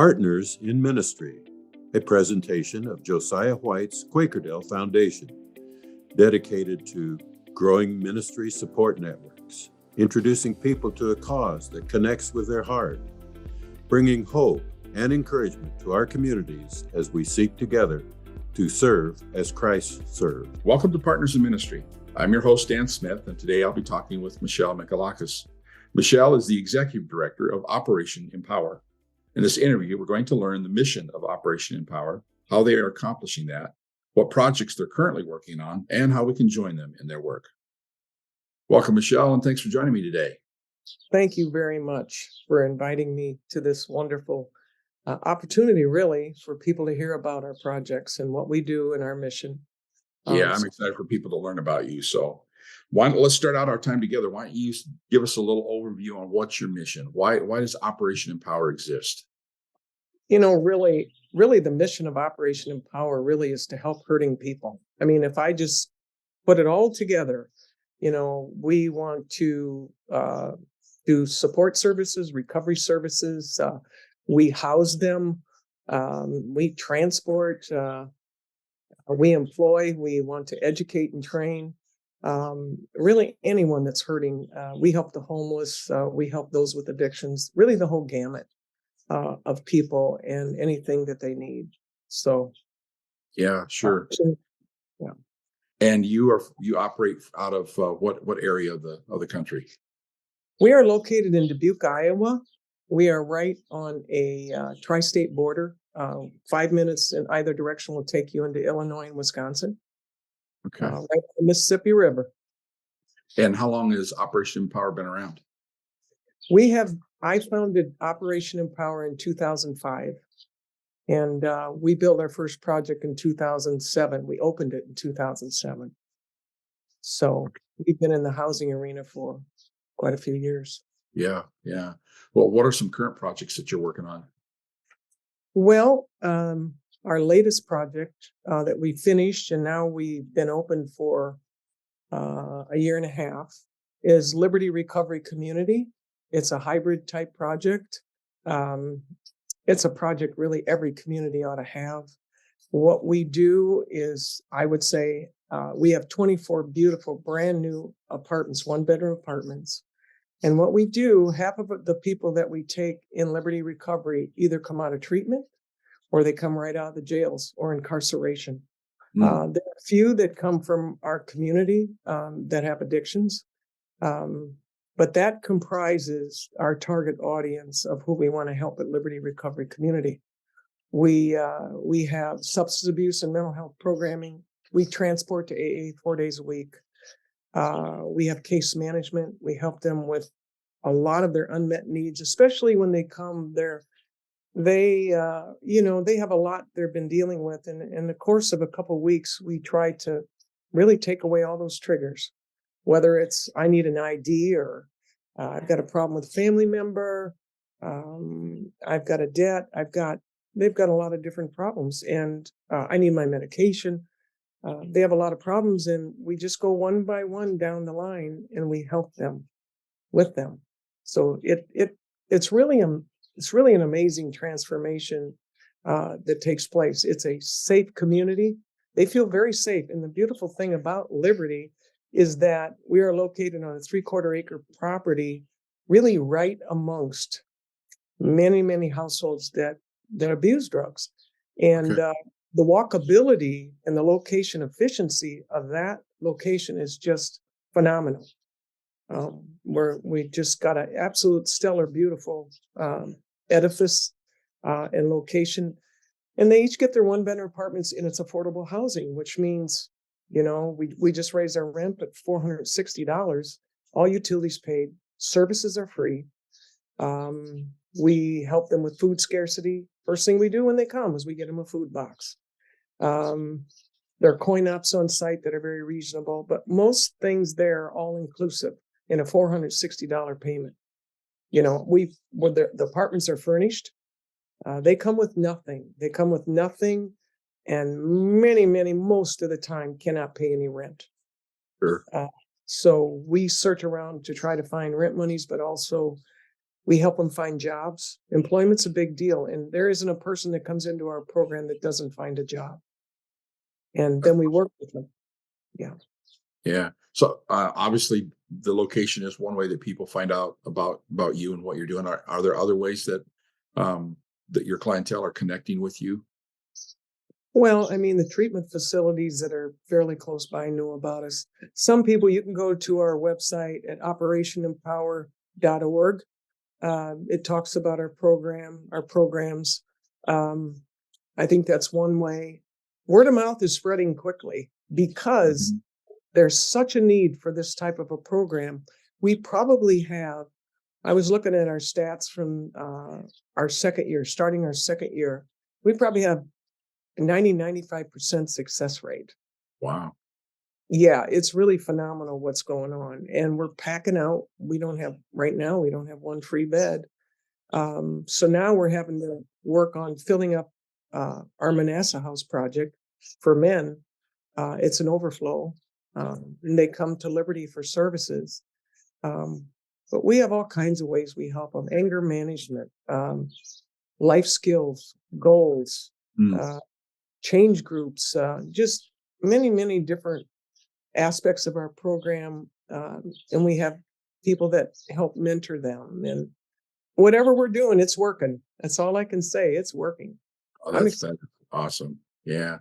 Partners in Ministry, a presentation of Josiah White's Quakerdale Foundation, dedicated to growing ministry support networks, introducing people to a cause that connects with their heart, bringing hope and encouragement to our communities as we seek together to serve as Christ served. Welcome to Partners in Ministry. I'm your host, Dan Smith, and today I'll be talking with Mihalakis. Michelle is the Executive Director of Operation Empower. In this interview, we're going to learn the mission of Operation Empower, how they are accomplishing that, what projects they're currently working on, and how we can join them in their work. Welcome, Michelle, and thanks for joining me today. Thank you very much for inviting me to this wonderful opportunity, really, for people to hear about our projects and what we do and our mission. I'm excited for people to learn about you. So let's start out our time together. Why don't you give us a little overview on what's your mission? Why does Operation Empower exist? Really the mission of Operation Empower really is to help hurting people. I mean, if I just put it all together, we want to do support services, recovery services. We house them. We transport. We employ. We want to educate and train. Really anyone that's hurting. We help the homeless. We help those with addictions. Really the whole gamut of people and anything that they need. So. Yeah, sure. Yeah. And you operate out of what area of the country? We are located in Dubuque, Iowa. We are right on a tri-state border. 5 minutes in either direction will take you into Illinois and Wisconsin. Okay. Right on the Mississippi River. And how long has Operation Empower been around? I founded Operation Empower in 2005. And we built our first project in 2007. We opened it in 2007. So we've been in the housing arena for quite a few years. Yeah. Well, what are some current projects that you're working on? Well, our latest project that we finished, and now we've been open for a year and a half, is Liberty Recovery Community. It's a hybrid type project. It's a project really every community ought to have. What we do is, I would say, we have 24 beautiful brand new apartments, 1-bedroom apartments. And what we do, half of the people that we take in Liberty Recovery either come out of treatment or they come right out of the jails or incarceration. There are a few that come from our community that have addictions. But that comprises our target audience of who we want to help at Liberty Recovery Community. We have substance abuse and mental health programming. We transport to AA 4 days a week. We have case management. We help them with a lot of their unmet needs, especially when they come there. They have a lot they've been dealing with. And in the course of a couple of weeks, we try to really take away all those triggers. Whether it's I need an ID or I've got a problem with a family member, I've got a debt, they've got a lot of different problems, and I need my medication. They have a lot of problems, and we just go one by one down the line, and we help them with them. So it's really an amazing transformation that takes place. It's a safe community. They feel very safe, and the beautiful thing about Liberty is that we are located on a 3/4 acre property, really right amongst many, many households that abuse drugs. And Okay. The walkability and the location efficiency of that location is just phenomenal. We just got an absolute stellar, beautiful edifice and location. And they each get their 1-bedroom apartments, and it's affordable housing, which means we just raised our rent at $460, all utilities paid, services are free. We help them with food scarcity. First thing we do when they come is we get them a food box. There are coin ops on site that are very reasonable, but most things there are all inclusive in a $460 payment. The apartments are furnished. They come with nothing. And most of the time cannot pay any rent. Sure. So we search around to try to find rent monies, but also We help them find jobs. Employment's a big deal. And there isn't a person that comes into our program that doesn't find a job. And then we work with them. Yeah. Yeah. So obviously the location is one way that people find out about you and what you're doing. Are there other ways that that your clientele are connecting with you? Well, I mean, the treatment facilities that are fairly close by know about us. Some people, you can go to our website at operationempower.org. It talks about our programs. I think that's one way. Word of mouth is spreading quickly because there's such a need for this type of a program. We probably have, I was looking at our stats from our second year, starting our second year, we probably have 95% success rate. Wow. Yeah, it's really phenomenal what's going on. And we're packing out. Right now, we don't have one free bed. So now we're having to work on filling up our Manasseh House project for men. It's an overflow. And they come to Liberty for services. But we have all kinds of ways we help them. Anger management, life skills, goals, change groups, just many, many different aspects of our program. And we have people that help mentor them. And whatever we're doing, it's working. That's all I can say. It's working. Oh, that's awesome. Yeah.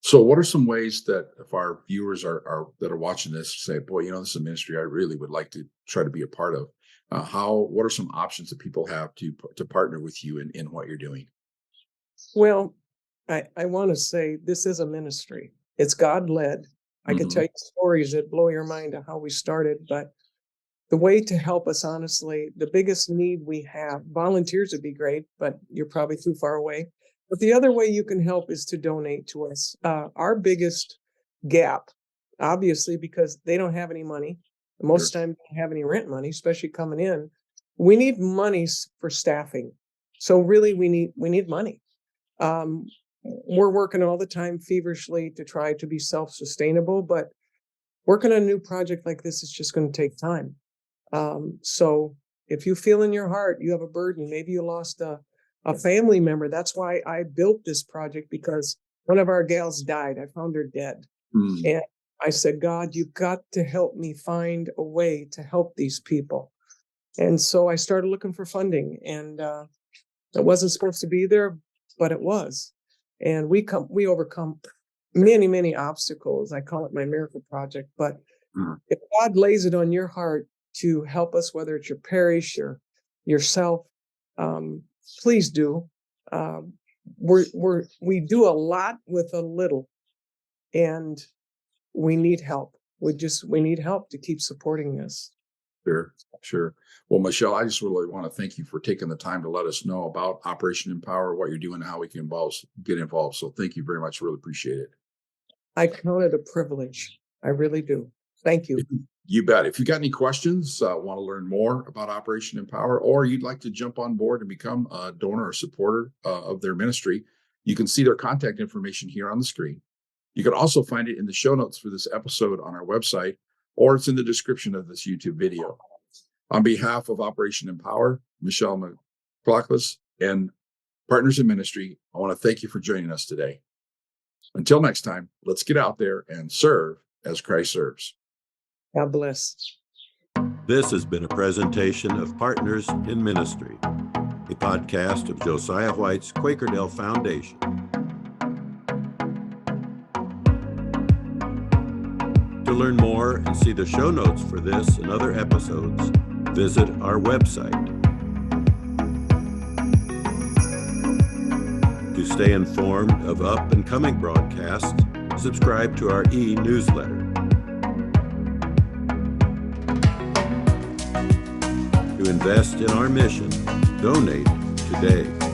So what are some ways that if our viewers are that are watching this say, boy, this is a ministry I really would like to try to be a part of? What are some options that people have to partner with you in what you're doing? Well, I want to say this is a ministry. It's God-led. I could tell you stories that blow your mind of how we started, but the way to help us, honestly, the biggest need we have, volunteers would be great, but you're probably too far away. But the other way you can help is to donate to us. Our biggest gap, obviously, because they don't have any money. Most times they don't have any rent money, especially coming in. We need money for staffing. So really, we need money. We're working all the time feverishly to try to be self-sustainable, but working on a new project like this is just going to take time. So if you feel in your heart you have a burden, maybe you lost a family member. That's why I built this project, because one of our gals died. I found her dead. And I said, God, you've got to help me find a way to help these people. And so I started looking for funding, and it wasn't supposed to be there, but it was. And we overcome many, many obstacles. I call it my miracle project. But if God lays it on your heart to help us, whether it's your parish or yourself, please do. We do a lot with a little, and we need help. We need help to keep supporting this. Sure. Well, Michelle, I just really want to thank you for taking the time to let us know about Operation Empower, what you're doing, and how we can get involved. So thank you very much. Really appreciate it. I count it a privilege. I really do. Thank you. You bet. If you got any questions, want to learn more about Operation Empower, or you'd like to jump on board and become a donor or supporter of their ministry, you can see their contact information here on the screen. You can also find it in the show notes for this episode on our website, or it's in the description of this YouTube video. On behalf of Operation Empower, Michelle Mihalakis, and Partners in Ministry, I want to thank you for joining us today. Until next time, let's get out there and serve as Christ serves. God bless. This has been a presentation of Partners in Ministry, a podcast of Josiah White's Quakerdale Foundation. To learn more and see the show notes for this and other episodes, visit our website. To stay informed of up and coming broadcasts, subscribe to our e-newsletter. To invest in our mission, donate today.